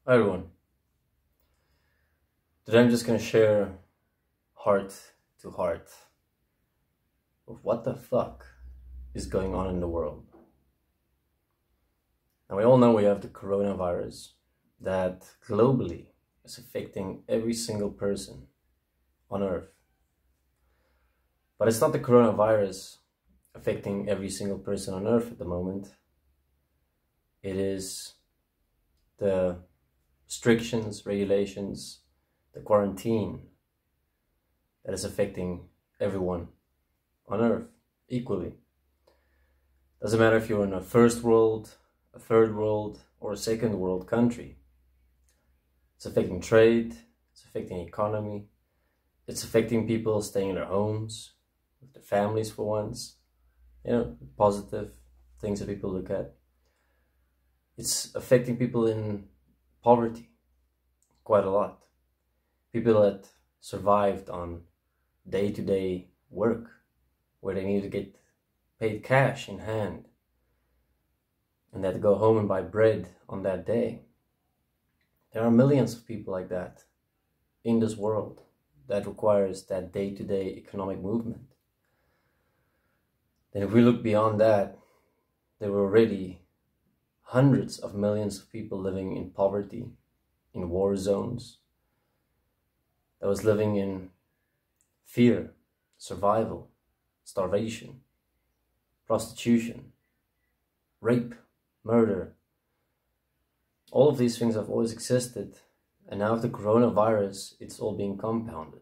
Hi everyone. Today I'm just going to share heart to heart of what the fuck is going on in the world. Now we all know we have the coronavirus that globally is affecting every single person on earth. But it's not the coronavirus affecting every single person on earth at the moment. It is the restrictions, regulations, the quarantine that is affecting everyone on earth equally. Doesn't matter if you're in a first world, a third world, or a second world country. It's affecting trade, it's affecting economy, it's affecting people staying in their homes, with their families for once. You know, positive things that people look at. It's affecting people in poverty quite a lot. People that survived on day-to-day work where they need to get paid cash in hand and that go home and buy bread on that day. There are millions of people like that in this world that requires that day-to-day economic movement. Then if we look beyond that, there were already hundreds of millions of people living in poverty, in war zones, that was living in fear, survival, starvation, prostitution, rape, murder. All of these things have always existed, and now with the coronavirus, it's all being compounded.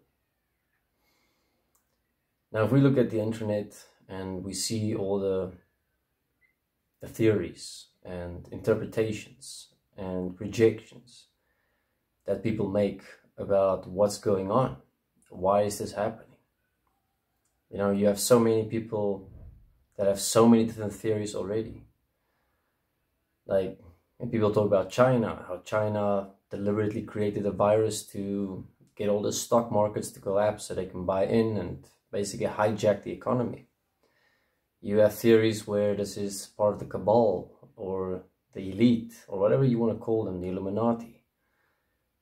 Now if we look at the internet and we see all the theories and interpretations and projections that people make about what's going on, why is this happening? You know, you have so many people that have so many different theories already. Like, when people talk about China, how China deliberately created a virus to get all the stock markets to collapse so they can buy in and basically hijack the economy. You have theories where this is part of the cabal or the elite or whatever you want to call them, the Illuminati,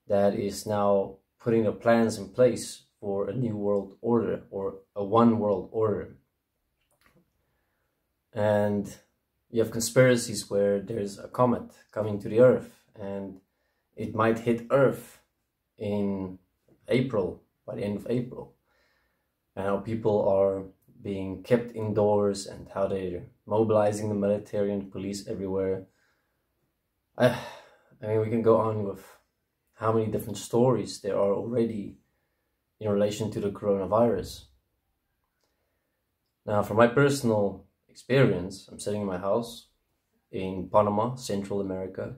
that is now putting their plans in place for a new world order or a one world order. And you have conspiracies where there's a comet coming to the earth and it might hit earth in April, by the end of April, and how people are being kept indoors and how they're mobilizing the military and police everywhere. I mean, we can go on with how many different stories there are already in relation to the coronavirus. Now, from my personal experience, I'm sitting in my house in Panama, Central America,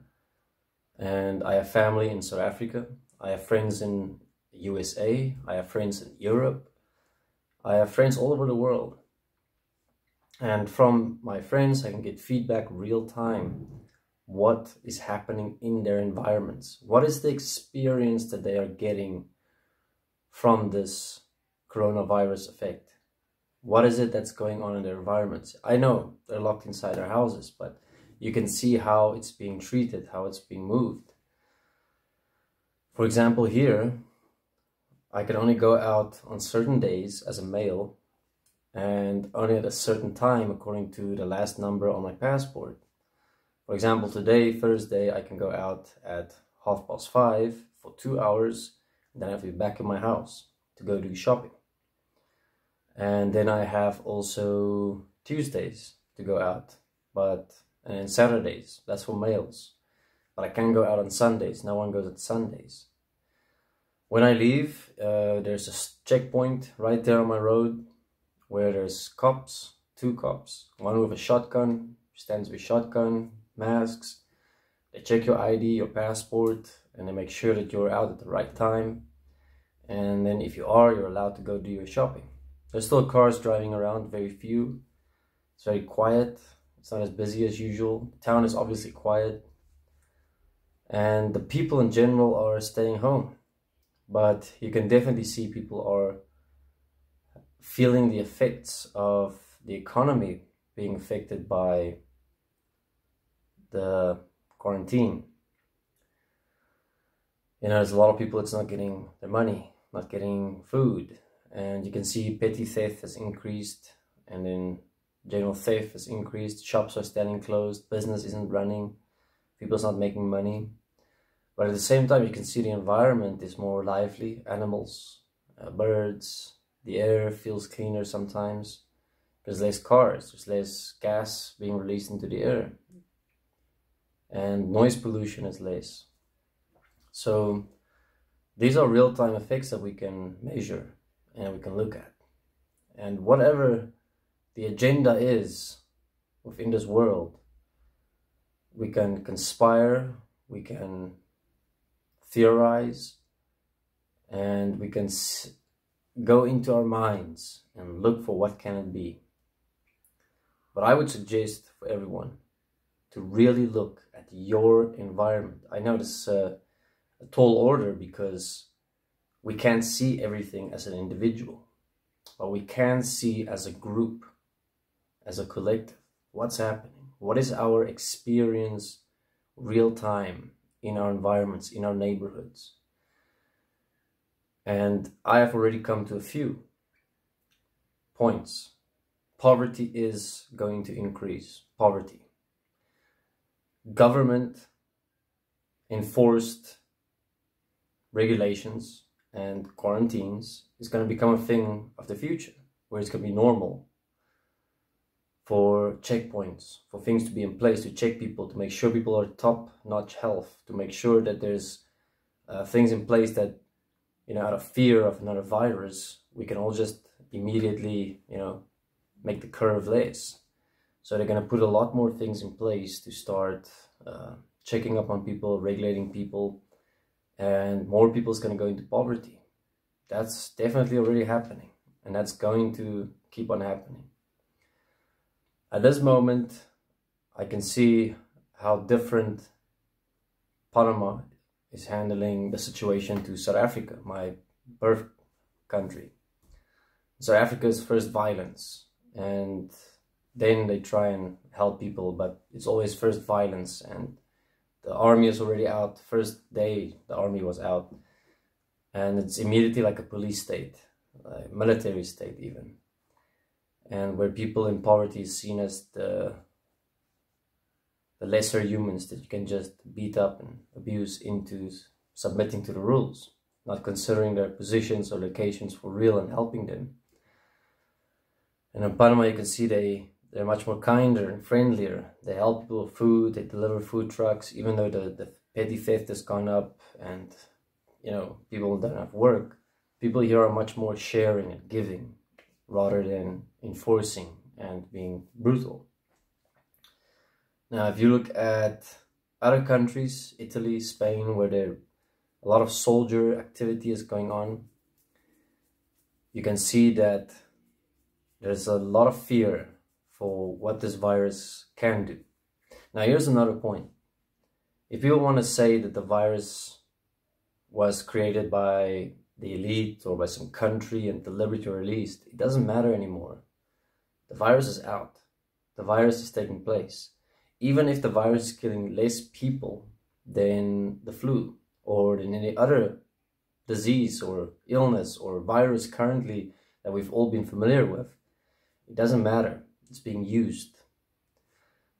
and I have family in South Africa. I have friends in the USA. I have friends in Europe. I have friends all over the world. And from my friends, I can get feedback real time. What is happening in their environments? What is the experience that they are getting from this coronavirus effect? What is it that's going on in their environments? I know they're locked inside their houses, but you can see how it's being treated, how it's being moved. For example, here, I can only go out on certain days as a male and only at a certain time according to the last number on my passport. For example, today, Thursday, I can go out at 5:30 for 2 hours, and then I have to be back in my house to go do shopping. And then I have also Tuesdays to go out, and then Saturdays, that's for males. But I can't go out on Sundays, no one goes at Sundays. When I leave, there's a checkpoint right there on my road where there's cops, 2 cops, one with a shotgun, stands with shotgun, masks. They check your ID, your passport, and they make sure that you're out at the right time. And then if you are, you're allowed to go do your shopping. There's still cars driving around, very few. It's very quiet. It's not as busy as usual. The town is obviously quiet. And the people in general are staying home. But you can definitely see people are feeling the effects of the economy being affected by the quarantine. You know, there's a lot of people that's not getting their money, not getting food, and you can see petty theft has increased, and then general theft has increased. Shops are standing closed, business isn't running, people's not making money. But at the same time, you can see the environment is more lively. Animals, birds, the air feels cleaner sometimes. There's less cars, there's less gas being released into the air, and noise pollution is less. So these are real-time effects that we can measure and we can look at. And whatever the agenda is within this world, we can conspire, we can theorize, and we can go into our minds and look for what can it be. But I would suggest for everyone to really look at your environment. I know this is a tall order because we can't see everything as an individual, but we can see as a group, as a collective, what's happening, what is our experience real time in our environments, in our neighborhoods. And I have already come to a few points. Poverty is going to increase. Poverty. Government enforced regulations and quarantines is going to become a thing of the future, where it's going to be normal for checkpoints, for things to be in place to check people, to make sure people are top-notch health, to make sure that there's things in place that, you know, out of fear of another virus, we can all just immediately, you know, make the curve less. So they're going to put a lot more things in place to start checking up on people, regulating people, and more people is going to go into poverty. That's definitely already happening, and that's going to keep on happening. At this moment, I can see how different Panama is handling the situation to South Africa, my birth country. South Africa is first violence, and then they try and help people, but it's always first violence, and the army is already out. First day the army was out, and it's immediately like a police state, a military state even, and where people in poverty is seen as the lesser humans that you can just beat up and abuse into submitting to the rules, not considering their positions or locations for real and helping them. And in Panama, you can see they're much more kinder and friendlier. They help people with food, they deliver food trucks, even though the petty theft has gone up and, you know, people don't have work. People here are much more sharing and giving rather than enforcing and being brutal. Now, if you look at other countries, Italy, Spain, where a lot of soldier activity is going on, you can see that there's a lot of fear for what this virus can do. Now, here's another point. If people want to say that the virus was created by the elite or by some country and deliberately released, it doesn't matter anymore. The virus is out. The virus is taking place. Even if the virus is killing less people than the flu or than any other disease or illness or virus currently that we've all been familiar with, it doesn't matter. It's being used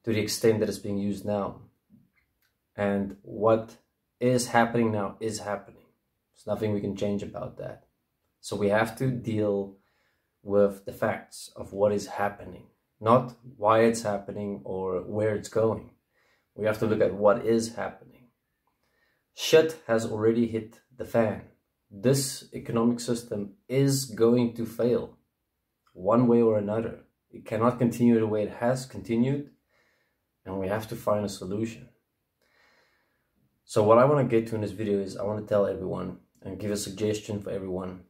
to the extent that it's being used now. And what is happening now is happening. There's nothing we can change about that. So we have to deal with the facts of what is happening, not why it's happening or where it's going. We have to look at what is happening. Shit has already hit the fan. This economic system is going to fail one way or another. It cannot continue the way it has continued, and we have to find a solution. So what I want to get to in this video is I want to tell everyone and give a suggestion for everyone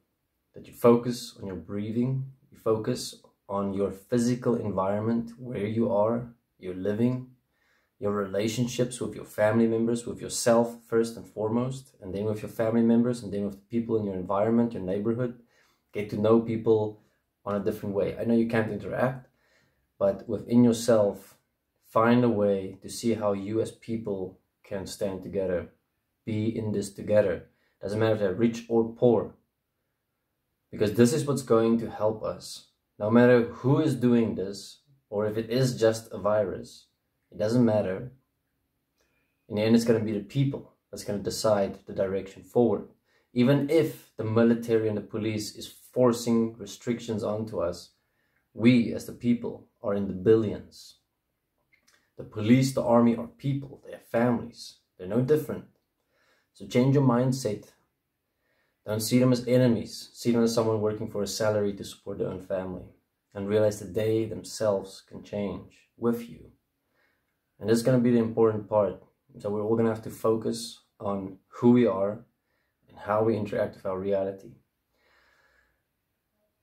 that you focus on your breathing, you focus on your physical environment, where you are, you're living, your relationships with your family members, with yourself first and foremost, and then with your family members, and then with the people in your environment, your neighborhood. Get to know people on a different way. I know you can't interact, but within yourself, find a way to see how you as people can stand together be in this together. Doesn't matter if they're rich or poor. Because this is what's going to help us. No matter who is doing this, or if it is just a virus, it doesn't matter. In the end, it's going to be the people that's going to decide the direction forward. Even if the military and the police is forcing restrictions onto us, we as the people are in the billions. The police, the army are people, they have families, they're no different. So change your mindset. Don't see them as enemies, see them as someone working for a salary to support their own family. And realize that they themselves can change with you. And this is going to be the important part. So we're all going to have to focus on who we are and how we interact with our reality.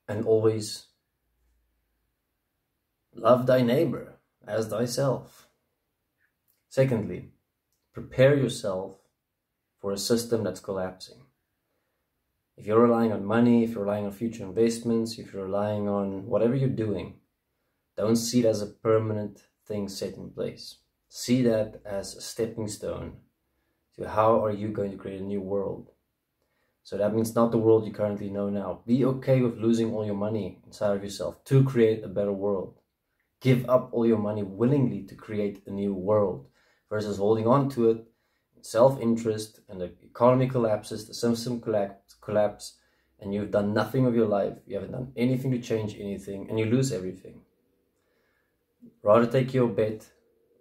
And always love thy neighbor as thyself. Secondly, prepare yourself for a system that's collapsing. If you're relying on money, if you're relying on future investments, if you're relying on whatever you're doing, don't see it as a permanent thing set in place. See that as a stepping stone to how are you going to create a new world. So that means not the world you currently know now. Be okay with losing all your money inside of yourself to create a better world. Give up all your money willingly to create a new world versus holding on to it in self-interest, and the economy collapses, the system collapse, and you've done nothing of your life. You haven't done anything to change anything, and you lose everything. Rather take your bet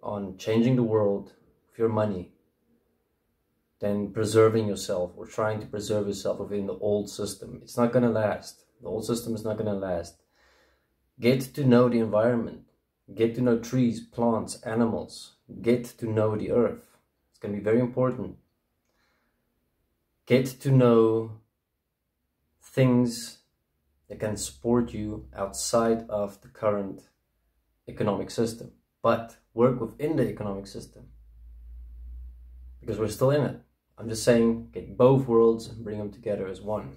on changing the world with your money than preserving yourself or trying to preserve yourself within the old system. It's not going to last. The old system is not going to last. Get to know the environment. Get to know trees, plants, animals. Get to know the earth. It's going to be very important. Get to know things that can support you outside of the current economic system, but work within the economic system, because we're still in it. I'm just saying, get both worlds and bring them together as one.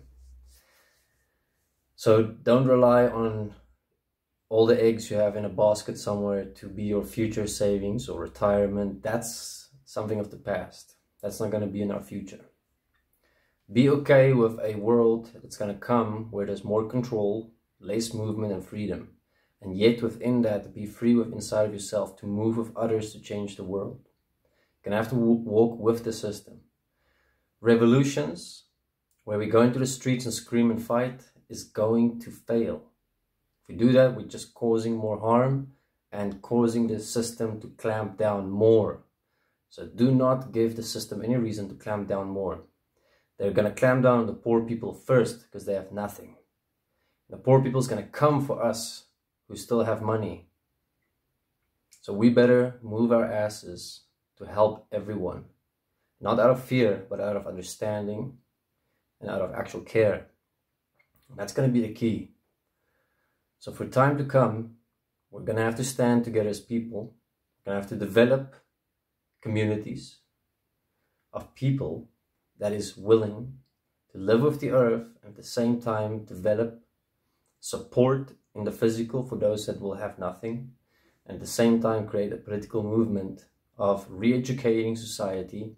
So don't rely on all the eggs you have in a basket somewhere to be your future savings or retirement. That's something of the past. That's not going to be in our future. Be okay with a world that's going to come where there's more control, less movement and freedom. And yet within that, be free with inside of yourself to move with others to change the world. You're going to have to walk with the system. Revolutions, where we go into the streets and scream and fight, is going to fail. If we do that, we're just causing more harm and causing the system to clamp down more. So do not give the system any reason to clamp down more. They're going to clamp down on the poor people first because they have nothing. The poor people is going to come for us who still have money. So we better move our asses to help everyone. Not out of fear, but out of understanding and out of actual care. And that's going to be the key. So for time to come, we're going to have to stand together as people. We're going to have to develop communities of people that is willing to live with the earth and at the same time develop support in the physical for those that will have nothing, and at the same time create a political movement of re-educating society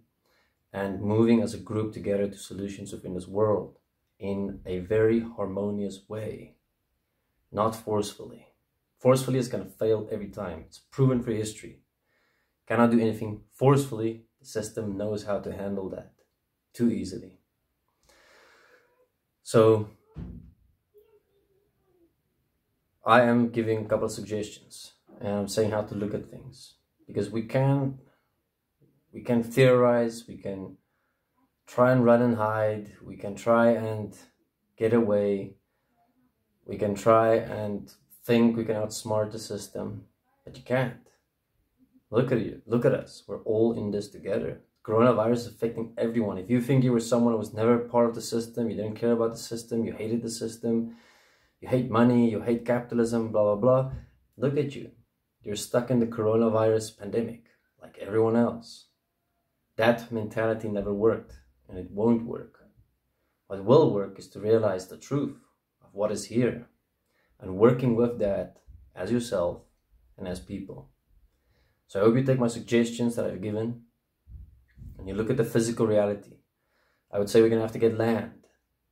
and moving as a group together to solutions within this world in a very harmonious way, not forcefully. Forcefully is going to fail every time. It's proven for history. Cannot do anything forcefully. The system knows how to handle that too easily. So I am giving a couple of suggestions and I'm saying how to look at things, because we can theorize, we can try and run and hide, we can try and get away, we can try and think we can outsmart the system, but you can't. Look at you, look at us, we're all in this together. Coronavirus is affecting everyone. If you think you were someone who was never part of the system, you didn't care about the system, you hated the system, you hate money, you hate capitalism, blah, blah, blah, look at you. You're stuck in the coronavirus pandemic like everyone else. That mentality never worked, and it won't work. What will work is to realize the truth of what is here and working with that as yourself and as people. So I hope you take my suggestions that I've given and you look at the physical reality, I would say we're going to have to get land.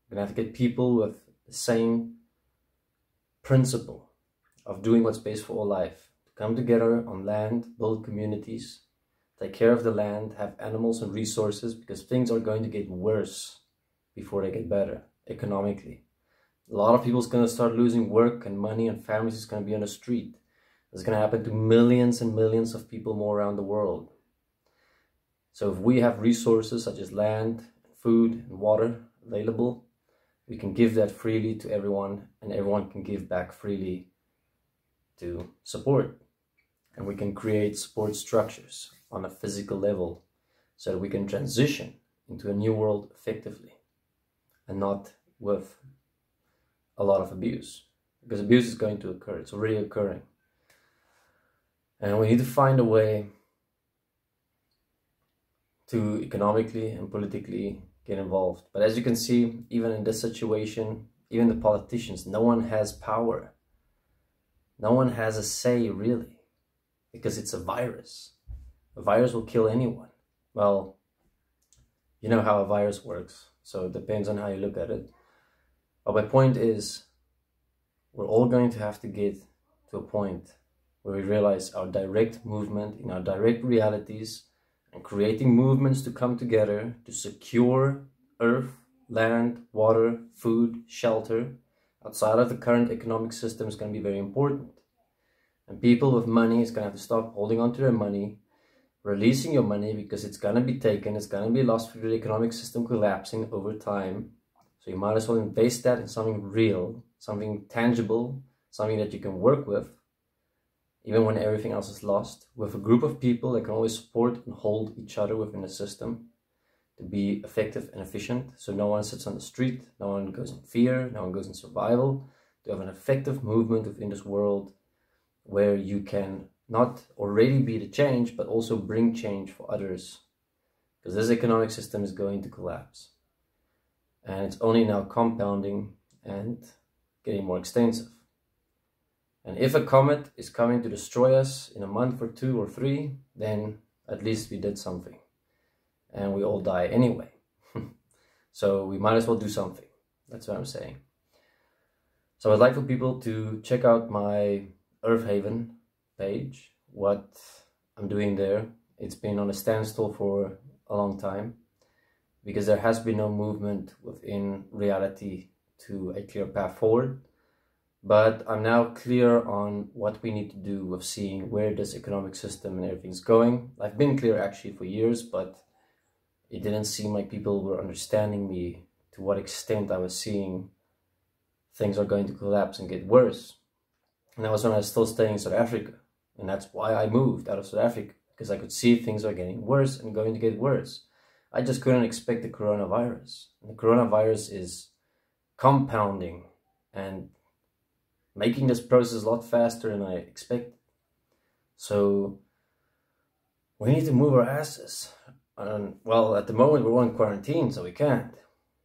We're going to have to get people with the same principle of doing what's best for all life, to come together on land, build communities, take care of the land, have animals and resources, because things are going to get worse before they get better economically. A lot of people's going to start losing work and money, and families is going to be on the street. It's going to happen to millions and millions of people more around the world. So if we have resources such as land, food and water available, we can give that freely to everyone, and everyone can give back freely to support. And we can create support structures on a physical level so that we can transition into a new world effectively and not with a lot of abuse, because abuse is going to occur. It's already occurring. And we need to find a way to economically and politically get involved. But as you can see, even in this situation, even the politicians, no one has power. No one has a say, really, because it's a virus. A virus will kill anyone. Well, you know how a virus works, so it depends on how you look at it. But my point is, we're all going to have to get to a point where we realize our direct movement in our direct realities and creating movements to come together to secure earth, land, water, food, shelter outside of the current economic system is going to be very important. And people with money is going to have to stop holding on to their money, releasing your money, because it's going to be taken, it's going to be lost through the economic system collapsing over time. So you might as well invest that in something real, something tangible, something that you can work with, even when everything else is lost, with a group of people that can always support and hold each other within the system to be effective and efficient. So no one sits on the street, no one goes in fear, no one goes in survival. To have an effective movement within this world where you can not already be the change, but also bring change for others. Because this economic system is going to collapse. And it's only now compounding and getting more extensive. And if a comet is coming to destroy us in a month or 2 or 3, then at least we did something. And we all die anyway. So we might as well do something. That's what I'm saying. So I'd like for people to check out my Earth Haven page, what I'm doing there. It's been on a standstill for a long time because there has been no movement within reality to a clear path forward. But I'm now clear on what we need to do with seeing where this economic system and everything's going. I've been clear actually for years, but it didn't seem like people were understanding me to what extent I was seeing things are going to collapse and get worse. And that was when I was still staying in South Africa. And that's why I moved out of South Africa, because I could see things are getting worse and going to get worse. I just couldn't expect the coronavirus. And the coronavirus is compounding and making this process a lot faster than I expected. So we need to move our asses. Well, at the moment we're on quarantine, so we can't.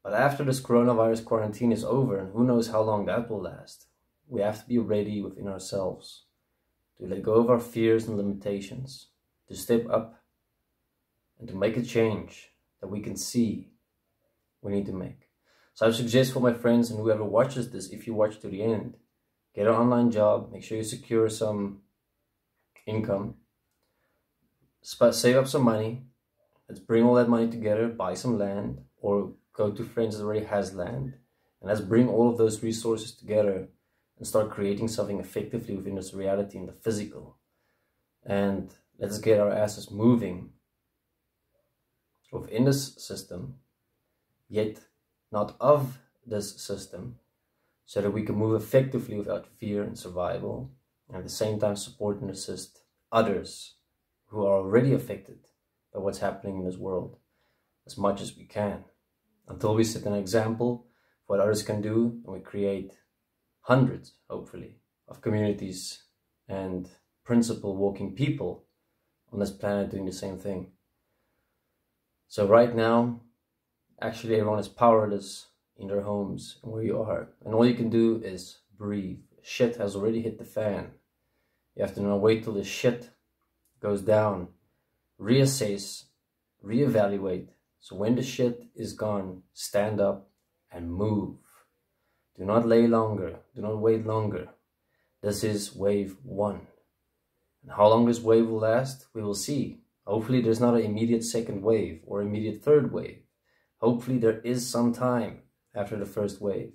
But after this coronavirus quarantine is over, and who knows how long that will last, we have to be ready within ourselves to let go of our fears and limitations, to step up and to make a change that we can see we need to make. So I suggest for my friends and whoever watches this, if you watch to the end, get an online job, make sure you secure some income, save up some money, let's bring all that money together, buy some land, or go to friends that already has land, and let's bring all of those resources together and start creating something effectively within this reality in the physical. And let's get our asses moving within this system, yet not of this system, so that we can move effectively without fear and survival, and at the same time support and assist others who are already affected by what's happening in this world as much as we can, until we set an example for what others can do, and we create hundreds, hopefully, of communities and principle walking people on this planet doing the same thing. So right now, actually everyone is powerless in their homes and where you are, and all you can do is breathe. Shit has already hit the fan. You have to now wait till the shit goes down, reassess, reevaluate. So when the shit is gone, stand up and move. Do not lay longer. Do not wait longer. This is wave 1. And how long this wave will last, we will see. Hopefully there's not an immediate second wave or immediate third wave. Hopefully there is some time after the first wave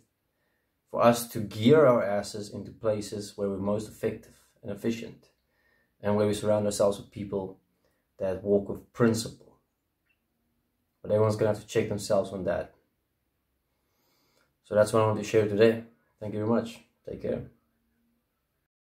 for us to gear our asses into places where we're most effective and efficient, and where we surround ourselves with people that walk with principle. But everyone's gonna have to check themselves on that. So that's what I want to share today. Thank you very much. Take care.